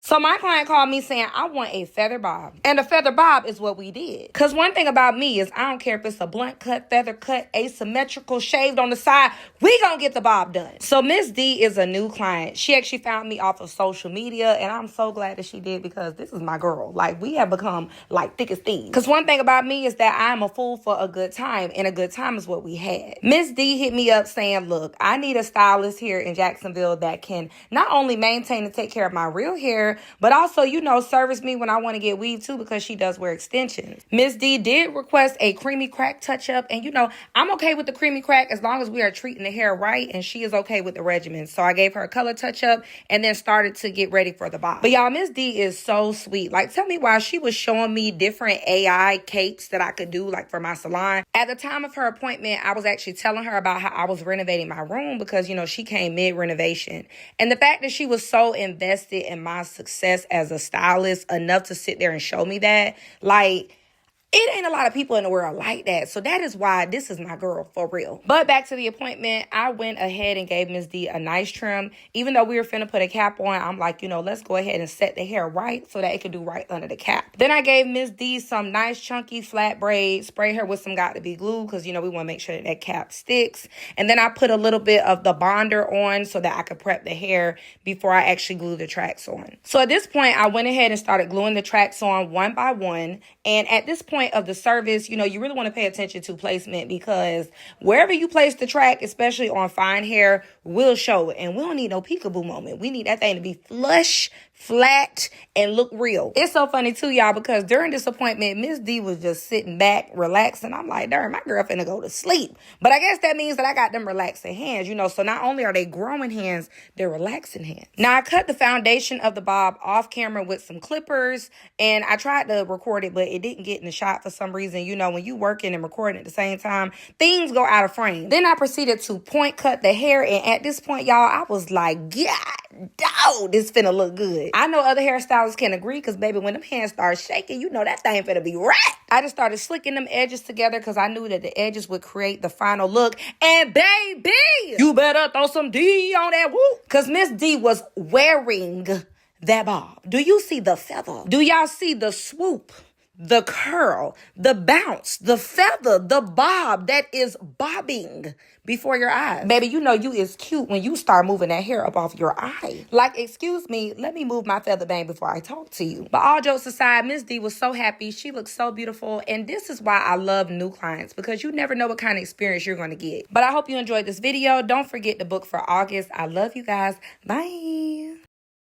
So my client called me saying, I want a feather bob. And a feather bob is what we did. Because one thing about me is I don't care if it's a blunt cut, feather cut, asymmetrical, shaved on the side. We gonna get the bob done. So Miss D is a new client. She actually found me off of social media. And I'm so glad that she did because this is my girl. Like, we have become like thick as thieves. Because one thing about me is that I'm a fool for a good time. And a good time is what we had. Miss D hit me up saying, look, I need a stylist here in Jacksonville that can not only maintain and take care of my real hair, but also, you know, service me when I want to get weave too, because she does wear extensions. Miss D did request a creamy crack touch up. And, you know, I'm okay with the creamy crack as long as we are treating the hair right. And she is okay with the regimen. So I gave her a color touch up and then started to get ready for the bob. But y'all, Miss D is so sweet. Like, tell me why she was showing me different AI cakes that I could do, like, for my salon. At the time of her appointment, I was actually telling her about how I was renovating my room because, you know, she came mid-renovation. And the fact that she was so invested in my success as a stylist enough to sit there and show me that, like, it ain't a lot of people in the world like that. So that is why this is my girl for real. But back to the appointment, I went ahead and gave Miss D a nice trim. Even though we were finna put a cap on, I'm like, you know, let's go ahead and set the hair right so that it could do right under the cap. Then I gave Miss D some nice chunky flat braids, spray her with some got to be glue because, you know, we want to make sure that that cap sticks. And then I put a little bit of the bonder on so that I could prep the hair before I actually glue the tracks on. So at this point, I went ahead and started gluing the tracks on one by one. And at this point of the service, you know, you really want to pay attention to placement because wherever you place the track, especially on fine hair, will show it. And we don't need no peekaboo moment. We need that thing to be flush, flat, and look real. It's so funny too, y'all, because during this appointment, Miss D was just sitting back, relaxing. I'm like, darn, my girl finna go to sleep. But I guess that means that I got them relaxing hands, you know, so not only are they growing hands, they're relaxing hands. Now, I cut the foundation of the bob off camera with some clippers, and I tried to record it, but it didn't get in the shot for some reason. You know, when you working and recording at the same time, things go out of frame. Then I proceeded to point cut the hair, and at this point, y'all, I was like, God, dog, this finna look good. I know other hairstylists can agree because, baby, when them hands start shaking, you know that thing finna be right. I just started slicking them edges together because I knew that the edges would create the final look. And, baby, you better throw some D on that whoop because Miss D was wearing that bob. Do you see the feather? Do y'all see the swoop? The curl, the bounce, the feather, the bob that is bobbing before your eyes. Baby, you know you is cute when you start moving that hair up off your eye. Like, excuse me, let me move my feather bang before I talk to you. But all jokes aside, Miss D was so happy. She looked so beautiful. And this is why I love new clients because you never know what kind of experience you're going to get. But I hope you enjoyed this video. Don't forget to book for August. I love you guys. Bye.